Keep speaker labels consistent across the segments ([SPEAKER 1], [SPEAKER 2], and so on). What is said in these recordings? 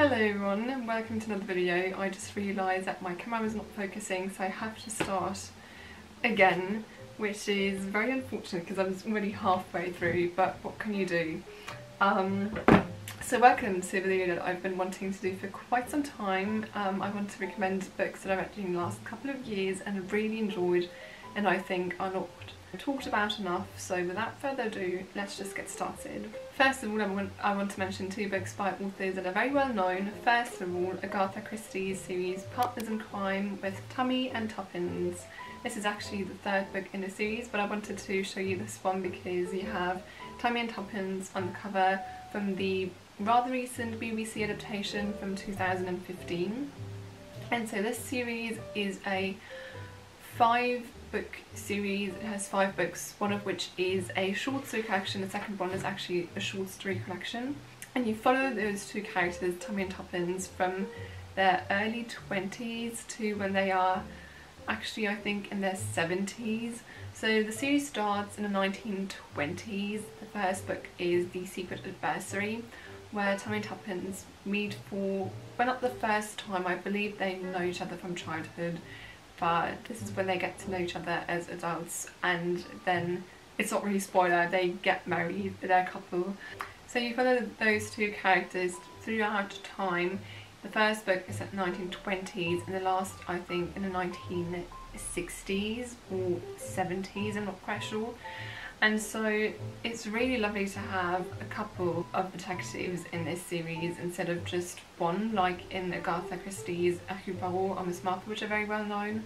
[SPEAKER 1] Hello everyone and welcome to another video. I just realised that my camera was not focusing, so I have to start again, which is very unfortunate because I was already halfway through, but what can you do? So welcome to the video that I've been wanting to do for quite some time. I want to recommend books that I've read in the last couple of years and have really enjoyed and I think are not talked about enough, so without further ado, let's just get started. First of all, I want to mention two books by authors that are very well known. First of all, Agatha Christie's series Partners in Crime with Tummy and Tuppence. This is actually the third book in the series, but I wanted to show you this one because you have Tummy and Tuppence on the cover from the rather recent BBC adaptation from 2015. And so this series is a 5-book series. It has 5 books, one of which is a short story collection, the second one is actually a short story collection. And you follow those two characters, Tummy and Tuppence, from their early 20s to when they are actually, I think, in their 70s. So the series starts in the 1920s. The first book is The Secret Adversary, where Tummy and Tuppence meet for, well, not the first time, I believe they know each other from childhood, but this is when they get to know each other as adults, and then, it's not really a spoiler, they get married, they're a couple. So you follow those two characters throughout time. The first book is at the 1920s and the last, I think, in the 1960s or 70s, I'm not quite sure. And so it's really lovely to have a couple of detectives in this series instead of just one, like in Agatha Christie's Hercule Poirot or Miss Marple, which are very well known.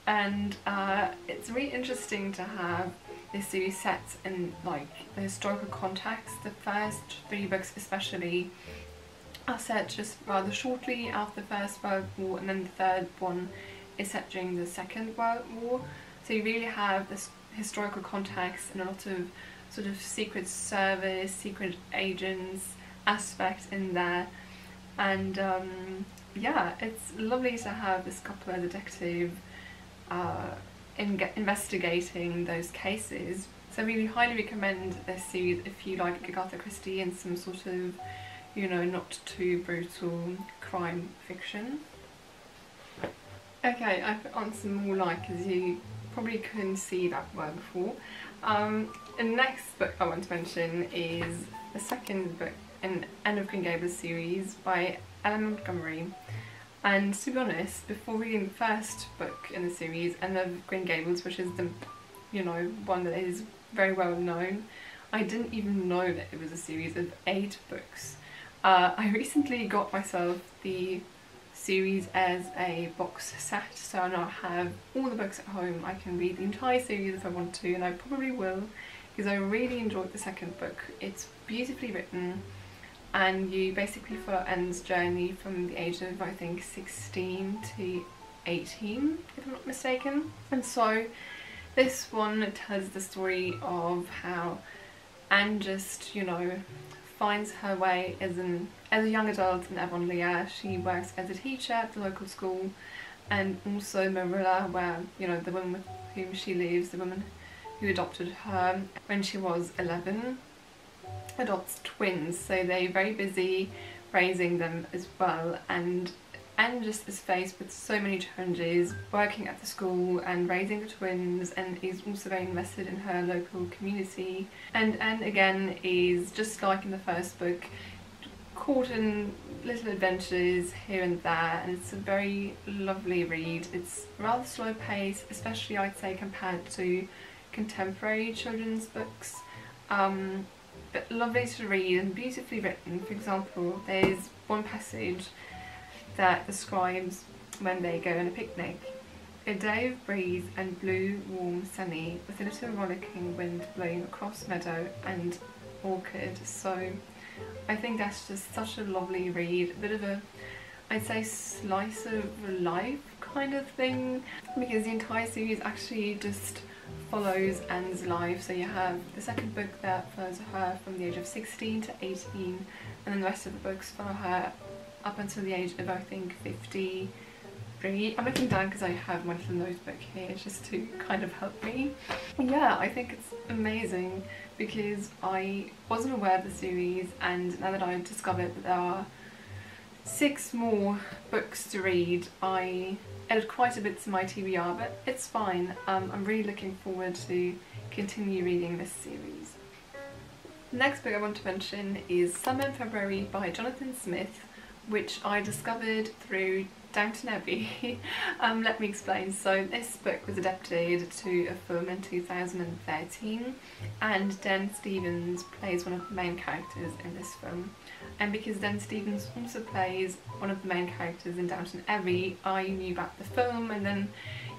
[SPEAKER 1] And it's really interesting to have this series set in like the historical context. The first 3 books especially are set just rather shortly after the First World War, and then the third one is set during the Second World War. So you really have this historical context and a lot of sort of secret service, secret agents aspect in there, and yeah, it's lovely to have this couple of detective investigating those cases. So I really highly recommend this series if you like Agatha Christie and some sort of, you know, not too brutal crime fiction. Okay, I put on some more light because you probably couldn't see that word before. The next book I want to mention is the second book in Anne of Green Gables series by Montgomery. And to be honest, before reading the first book in the series, Anne of Green Gables, which is the, you know, one that is very well known, I didn't even know that it was a series of 8 books. I recently got myself the series as a box set, so I now have all the books at home. I can read the entire series if I want to, and I probably will because I really enjoyed the second book. It's beautifully written and you basically follow Anne's journey from the age of, I think, 16 to 18 if I'm not mistaken. And so this one tells the story of how Anne just, you know, finds her way as a young adult in Avonlea. She works as a teacher at the local school, and also Marilla, where, you know, the woman with whom she lives, the woman who adopted her when she was 11, adopts twins, so they're very busy raising them as well, and Anne just is faced with so many challenges working at the school and raising the twins, and is also very invested in her local community. And Anne again is, just like in the first book, caught in little adventures here and there, and it's a very lovely read. It's rather slow paced, especially I'd say compared to contemporary children's books, but lovely to read and beautifully written. For example, there's one passage that describes when they go on a picnic. A day of breeze and blue, warm, sunny, with a little rollicking wind blowing across meadow and orchard. So I think that's just such a lovely read, a bit of a, I'd say, slice of life kind of thing, because the entire series actually just follows Anne's life. So you have the second book that follows her from the age of 16 to 18, and then the rest of the books follow her up until the age of, I think, 53. I'm looking down because I have my little notebook here just to kind of help me. Yeah, I think it's amazing because I wasn't aware of the series, and now that I've discovered that there are 6 more books to read. I added quite a bit to my TBR, but it's fine. I'm really looking forward to continue reading this series. The next book I want to mention is Summer and February by Jonathan Smith, which I discovered through Downton Abbey. Let me explain. So this book was adapted to a film in 2013, and Dan Stevens plays one of the main characters in this film. And because Dan Stevens also plays one of the main characters in Downton Abbey, I knew about the film, and then,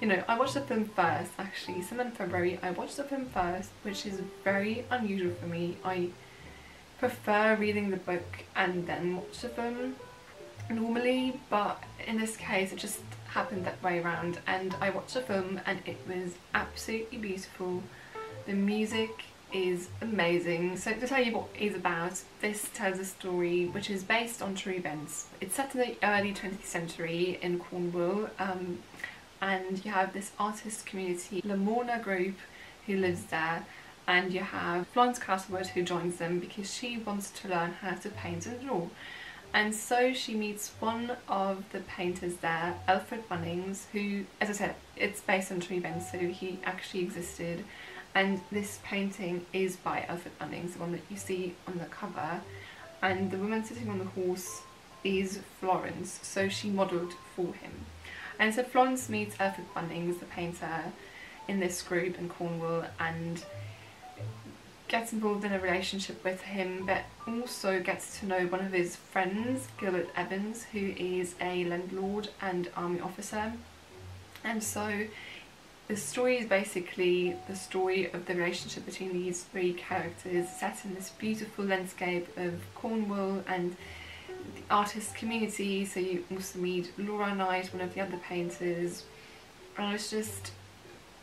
[SPEAKER 1] you know, I watched the film first. Actually, Summer and February, I watched the film first, which is very unusual for me. I prefer reading the book and then watch the film normally, but in this case it just happened that way around, and I watched the film and it was absolutely beautiful. The music is amazing. So to tell you what it's about, this tells a story which is based on true events. It's set in the early 20th century in Cornwall, and you have this artist community, Lamorna group, who lives there, and you have Florence Castlewood who joins them because she wants to learn how to paint and draw. And so she meets one of the painters there, Alfred Bunnings, who, as I said, it's based on true events, so he actually existed. And this painting is by Alfred Bunnings, the one that you see on the cover. And the woman sitting on the horse is Florence, so she modelled for him. And so Florence meets Alfred Bunnings, the painter, in this group in Cornwall, and gets involved in a relationship with him, but also gets to know one of his friends, Gilbert Evans, who is a landlord and army officer. And so the story is basically the story of the relationship between these 3 characters, set in this beautiful landscape of Cornwall and the artist community. So you also meet Laura Knight, one of the other painters, and it's just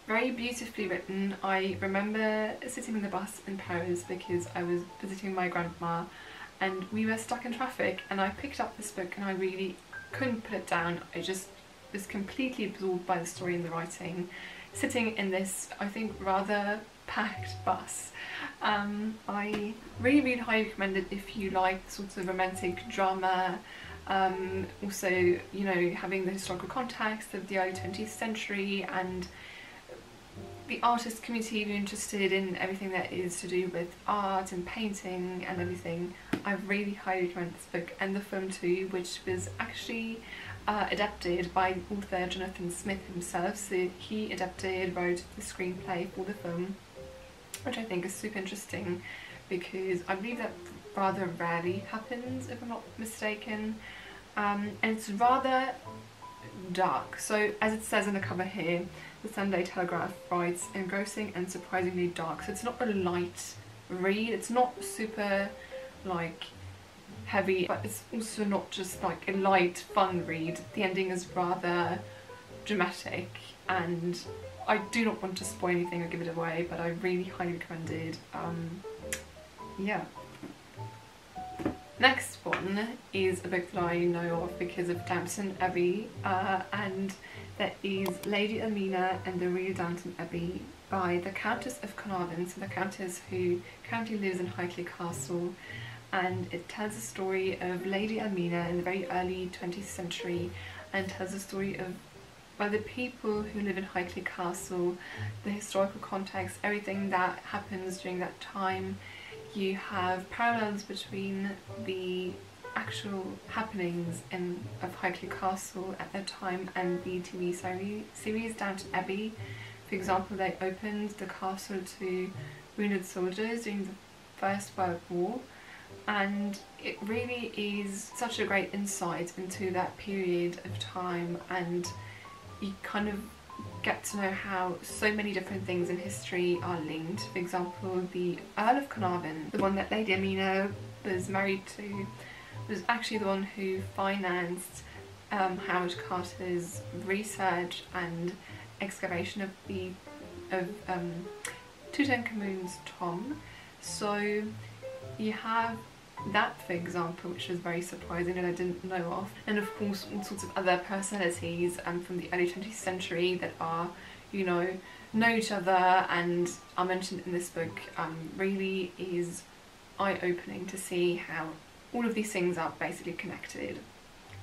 [SPEAKER 1] very beautifully written. I remember sitting on the bus in Paris because I was visiting my grandma and we were stuck in traffic, and I picked up this book and I really couldn't put it down. I just was completely absorbed by the story and the writing, sitting in this, I think, rather packed bus. I really highly recommend it if you like sort of romantic drama. Also, you know, having the historical context of the early 20th century and the artist community, if you're interested in everything that is to do with art and painting and everything. I really highly recommend this book, and the film too, which was actually adapted by the author Jonathan Smith himself. So he wrote the screenplay for the film, which I think is super interesting because I believe that rather rarely happens, if I'm not mistaken. And it's rather dark. So as it says in the cover here, the Sunday Telegraph writes, engrossing and surprisingly dark. So it's not a light read, it's not super like heavy, but it's also not just like a light fun read. The ending is rather dramatic, and I do not want to spoil anything or give it away, but I really highly recommend it. Yeah. Next one is a book that I know of because of Downton Abbey, and that is Lady Almina and the Real Downton Abbey by the Countess of Carnarvon, so the Countess who currently lives in Highclere Castle, and it tells the story of Lady Almina in the very early 20th century, and tells the story of the people who live in Highclere Castle, the historical context, everything that happens during that time. You have parallels between the actual happenings of Highclere Castle at that time and the TV series Downton Abbey. For example, they opened the castle to wounded soldiers during the First World War, and it really is such a great insight into that period of time, and you kind of get to know how so many different things in history are linked. For example, the Earl of Carnarvon, the one that Lady Almina was married to, was actually the one who financed Howard Carter's research and excavation of Tutankhamun's tomb. So you have that, for example, which was very surprising and I didn't know of, and of course all sorts of other personalities from the early 20th century that are, you know each other and are mentioned in this book. Really is eye-opening to see how all of these things are basically connected.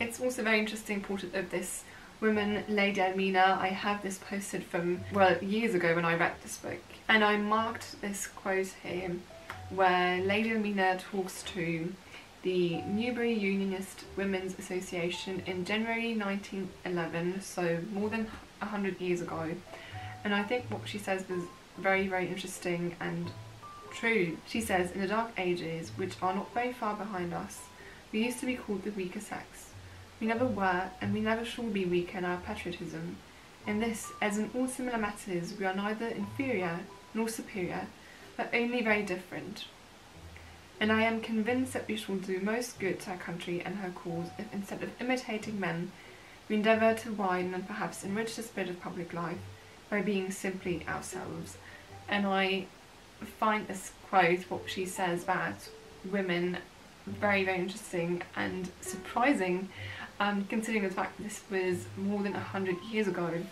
[SPEAKER 1] It's also a very interesting portrait of this woman, Lady Almina. I have this posted from, well, years ago when I read this book, and I marked this quote here where Lady Almina talks to the Newbury Unionist Women's Association in January 1911, so more than 100 years ago. And I think what she says was very, very interesting and true. She says, "In the dark ages, which are not very far behind us, we used to be called the weaker sex. We never were, and we never shall be weak in our patriotism. In this, as in all similar matters, we are neither inferior nor superior, but only very different. And I am convinced that we shall do most good to our country and her cause if, instead of imitating men, we endeavour to widen and perhaps enrich the spirit of public life by being simply ourselves." And I find this quote, what she says about women, very, very interesting and surprising, considering the fact that this was more than 100 years ago.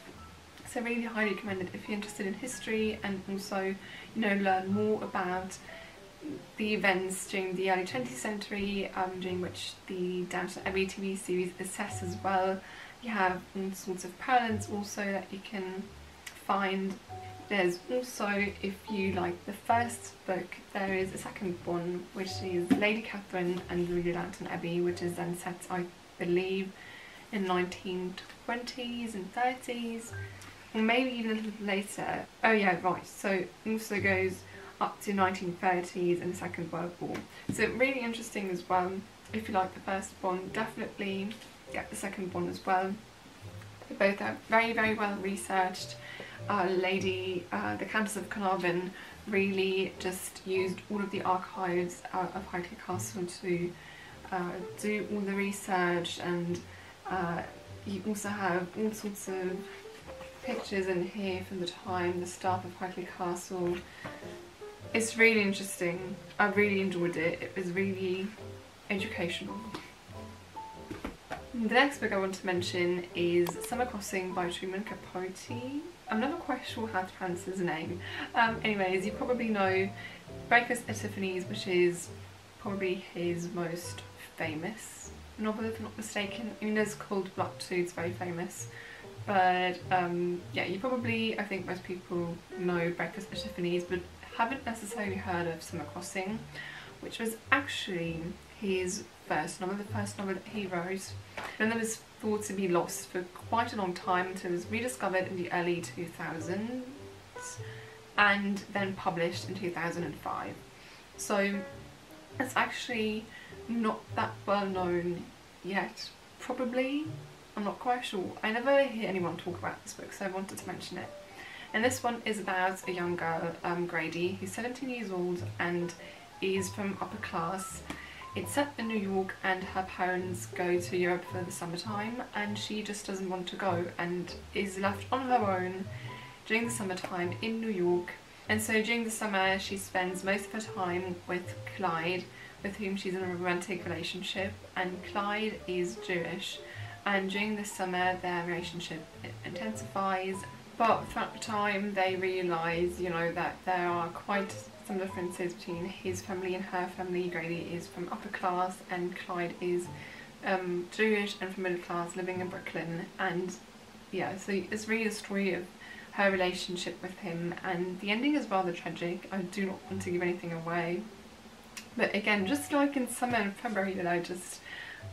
[SPEAKER 1] So really highly recommended if you're interested in history and also, you know, learn more about the events during the early 20th century, during which the Downton Abbey TV series is set as well. You have all sorts of parallels also that you can find. There's also, if you like the first book, there is a second one, which is Lady Catherine and the Downton Abbey, which is then set, I believe, in 1920s and 30s, or maybe even a little later. Oh yeah, right, so it also goes up to 1930s and the Second World War. So really interesting as well. If you like the first one, definitely get the second one as well. They both are very, very well researched. The Countess of Carnarvon really just used all of the archives of Highclere Castle to do all the research, and you also have all sorts of pictures in here from the time, the staff of Highclere Castle. It's really interesting. I really enjoyed it. It was really educational. The next book I want to mention is Summer Crossing by Truman Capote. I'm never quite sure how to pronounce his name. Anyways, you probably know Breakfast at Tiffany's, which is probably his most famous novel, if I'm not mistaken. I mean, there's Cold Blood too, it's very famous. But yeah, you probably, I think most people know Breakfast at Tiffany's, but haven't necessarily heard of Summer Crossing, which was actually his first novel, the first novel that he wrote. And it was thought to be lost for quite a long time until it was rediscovered in the early 2000s and then published in 2005. So it's actually not that well known yet, probably. I'm not quite sure. I never hear anyone talk about this book, so I wanted to mention it. And this one is about a young girl, Grady, who's 17 years old and is from upper class. It's set in New York and her parents go to Europe for the summertime, and she just doesn't want to go and is left on her own during the summertime in New York. And so during the summer she spends most of her time with Clyde, with whom she's in a romantic relationship, and Clyde is Jewish, and during the summer their relationship intensifies. But throughout the time they realise, you know, that there are quite some differences between his family and her family. Grady is from upper class and Clyde is Jewish and from middle class, living in Brooklyn. And yeah, so it's really a story of her relationship with him, and the ending is rather tragic. I do not want to give anything away, but again, just like in Summer and February that I just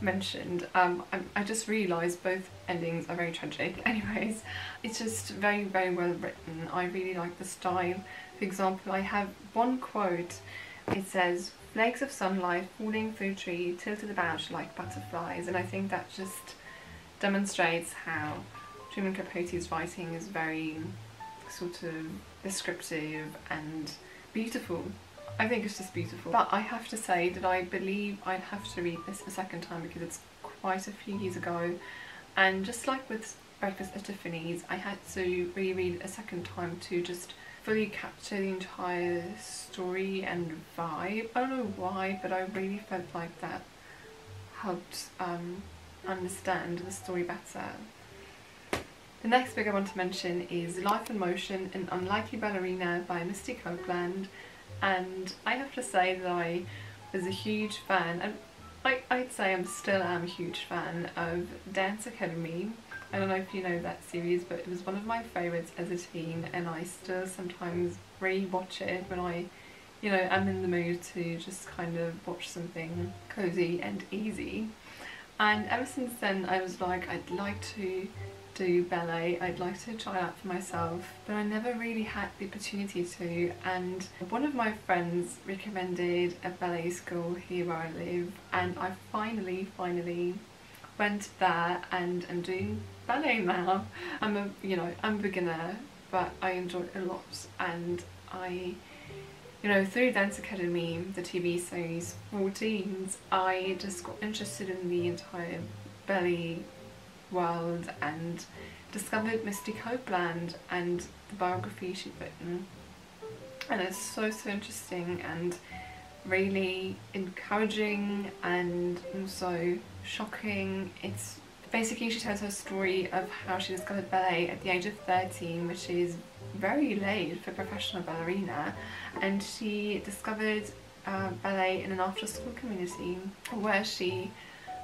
[SPEAKER 1] mentioned, I just realised both endings are very tragic. Anyways, it's just very, very well written. I really like the style. For example, I have one quote. It says, "Flakes of sunlight falling through a tree tilted about like butterflies," and I think that just demonstrates how Truman Capote's writing is very sort of descriptive and beautiful. I think it's just beautiful. But I have to say that I believe I'd have to read this a second time because it's quite a few years ago, and just like with Breakfast at Tiffany's, I had to reread it a second time to just fully capture the entire story and vibe. I don't know why, but I really felt like that helped understand the story better. The next book I want to mention is Life in Motion, An Unlikely Ballerina by Misty Copeland, and I have to say that I was a huge fan, and I'd say I'm still am a huge fan of Dance Academy. I don't know if you know that series, but it was one of my favourites as a teen, and I still sometimes re-watch it when I, you know, am in the mood to just kind of watch something cosy and easy. And ever since then I was like, I'd like to do ballet, I'd like to try that for myself, but I never really had the opportunity to. And one of my friends recommended a ballet school here where I live, and I finally went there and am doing ballet now. I'm a beginner, but I enjoy it a lot, and through Dance Academy, the TV series for teens, I just got interested in the entire ballet world and discovered Misty Copeland and the biography she'd written, and it's so interesting and really encouraging and also shocking. It's basically, she tells her story of how she discovered ballet at the age of 13, which is very late for a professional ballerina, and she discovered ballet in an after-school community where she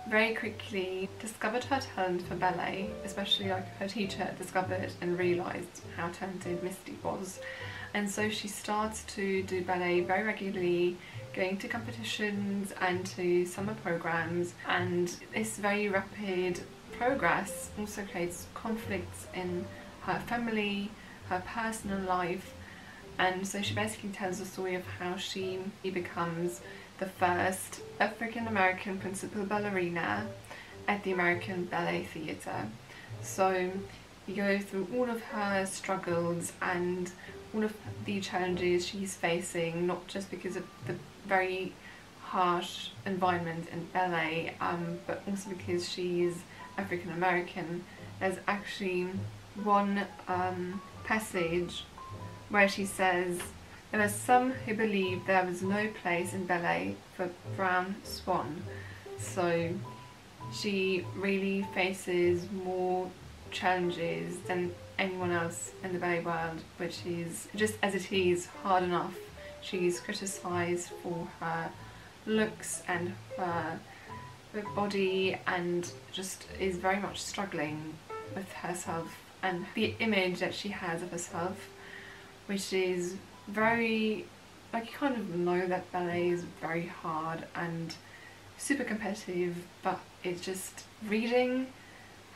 [SPEAKER 1] very quickly discovered her talent for ballet, especially like her teacher discovered and realised how talented Misty was. And so she starts to do ballet very regularly, going to competitions and to summer programs, and this very rapid progress also creates conflicts in her family, her personal life. And so she basically tells the story of how she becomes the first African-American principal ballerina at the American Ballet Theatre. So you go through all of her struggles and all of the challenges she's facing, not just because of the very harsh environment in ballet, but also because she's African-American. There's actually one passage where she says, "There are some who believe there was no place in ballet for brown swan." So she really faces more challenges than anyone else in the ballet world, which is just as it is hard enough. She's criticised for her looks and her body, and just is very much struggling with herself and the image that she has of herself, which is very, like, you kind of know that ballet is very hard and super competitive, but it's just reading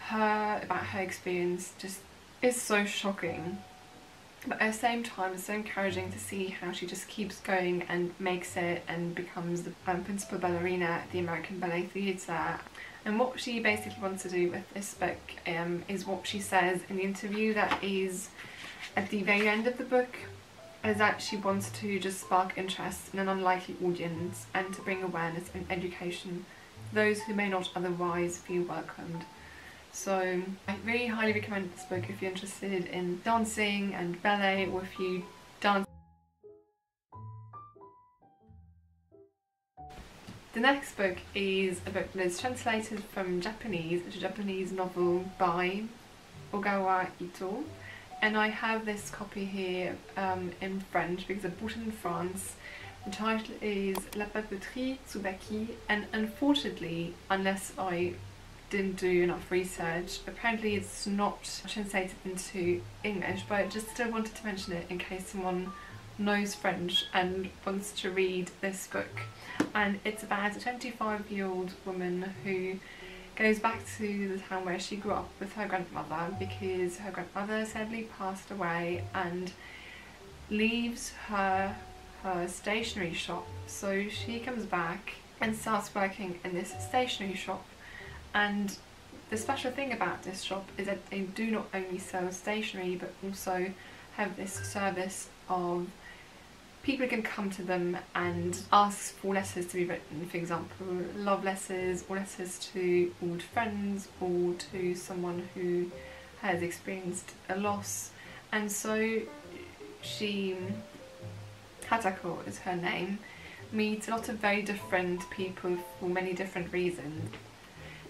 [SPEAKER 1] her about her experience just is so shocking. But at the same time, it's so encouraging to see how she just keeps going and makes it and becomes the principal ballerina at the American Ballet Theatre. And what she basically wants to do with this book is what she says in the interview that is at the very end of the book, is that she wants to just spark interest in an unlikely audience and to bring awareness and education to those who may not otherwise feel welcomed. So I really highly recommend this book if you're interested in dancing and ballet, or if you dance. The next book is a book that is translated from Japanese. It's a Japanese novel by Ogawa, and I have this copy here in French because I bought it in France. The title is La Papeterie, Tsubaki, and unfortunately, unless I didn't do enough research, apparently it's not translated into English, but I just still wanted to mention it in case someone knows French and wants to read this book. And it's about a 25-year-old woman who goes back to the town where she grew up with her grandmother, because her grandmother sadly passed away, and leaves her stationery shop. So she comes back and starts working in this stationery shop. And the special thing about this shop is that they do not only sell stationery, but also have this service of people can come to them and ask for letters to be written, for example love letters or letters to old friends or to someone who has experienced a loss. And so she, Hatako is her name, meets a lot of very different people for many different reasons.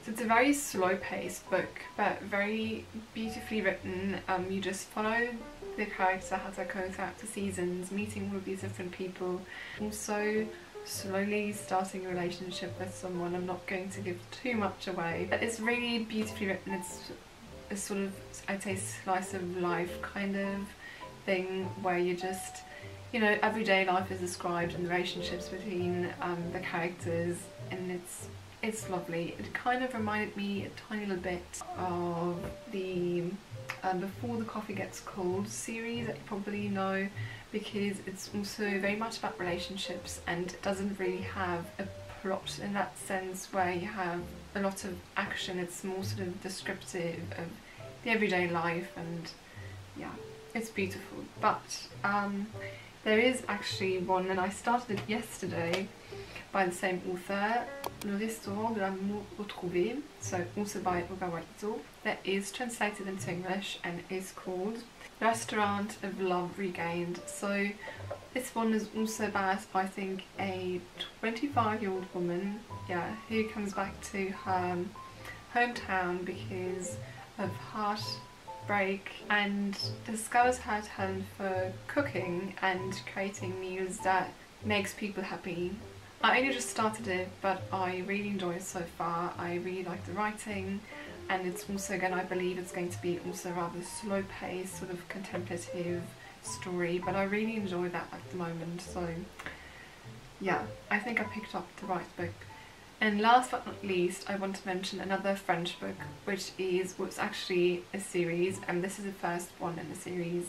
[SPEAKER 1] So it's a very slow-paced book, but very beautifully written. You just follow the character Hatako throughout the seasons, meeting all of these different people. Also slowly starting a relationship with someone. I'm not going to give too much away, but it's really beautifully written. It's a sort of, I'd say, slice of life kind of thing where you just, you know, everyday life is described and the relationships between the characters, and it's lovely. It kind of reminded me a tiny little bit of the Before the Coffee Gets Cold series that you probably know, because it's also very much about relationships and it doesn't really have a plot in that sense where you have a lot of action. It's more sort of descriptive of the everyday life, and yeah, it's beautiful. But there is actually one, and I started it yesterday, by the same author, Le Restaurant de l'Amour Retrouvé, so also by Ogawa, that is translated into English and is called Restaurant of Love Regained. So this one is also about, I think, a 25-year-old woman, yeah, who comes back to her hometown because of heartbreak and discovers her talent for cooking and creating meals that makes people happy. I only just started it, but I really enjoy it so far. I really like the writing, and it's also going, I believe it's going to be also a rather slow paced, sort of contemplative story, but I really enjoy that at the moment. So yeah, I think I picked up the right book. And last but not least, I want to mention another French book, which was actually a series, and this is the first one in the series.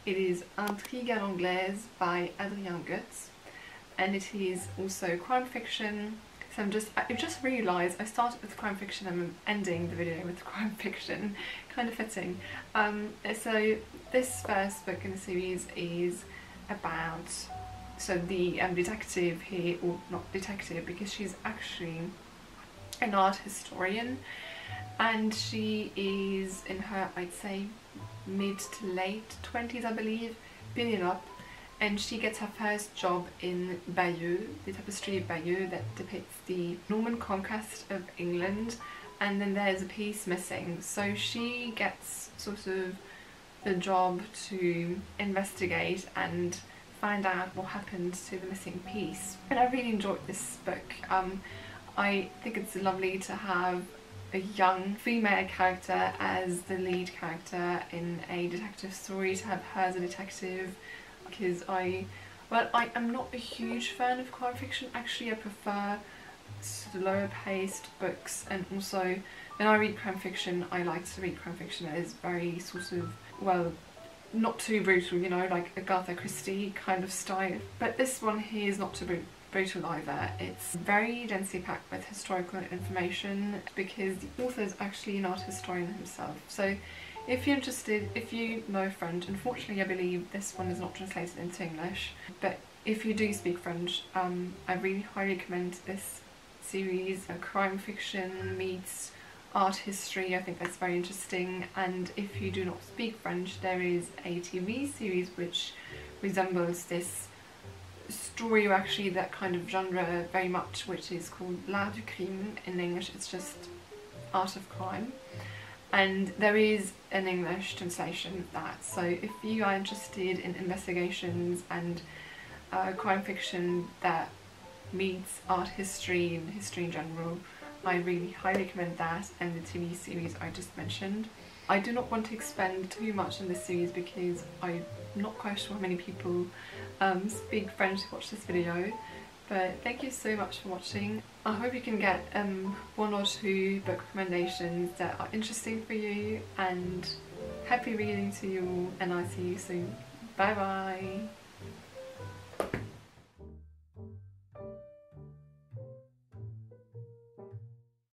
[SPEAKER 1] It is Intrigue à l'anglaise by Adrien Goetz, and it is also crime fiction. So I've just realised I started with crime fiction and I'm ending the video with crime fiction, kind of fitting. So this first book in the series is about, so the detective here, or not detective because she's actually an art historian, and she is in her, I'd say, mid to late 20s, I believe, building up. And she gets her first job in Bayeux, the Papeterie of Bayeux that depicts the Norman conquest of England, and then there's a piece missing. So she gets sort of the job to investigate and find out what happened to the missing piece. And I really enjoyed this book. I think it's lovely to have a young female character as the lead character in a detective story, to have her as a detective, because I am not a huge fan of crime fiction. Actually, I prefer slower paced books, and also when I read crime fiction, I like to read crime fiction that is very sort of, well, not too brutal, you know, like Agatha Christie kind of style. But this one here is not too brutal either. It's very densely packed with historical information because the author is actually an art historian himself. So if you're interested, if you know French, unfortunately I believe this one is not translated into English, but if you do speak French, I really highly recommend this series. Crime fiction meets art history, I think that's very interesting. And if you do not speak French, there is a TV series which resembles this story, or actually that kind of genre very much, which is called L'Art du Crime. In English it's just Art of Crime. And there is an English translation of that, so if you are interested in investigations and crime fiction that meets art history and history in general, I really highly recommend that and the TV series I just mentioned. I do not want to expend too much on this series because I'm not quite sure how many people speak French to watch this video. But thank you so much for watching. I hope you can get one or two book recommendations that are interesting for you, and happy reading to you all, and I'll see you soon. Bye bye!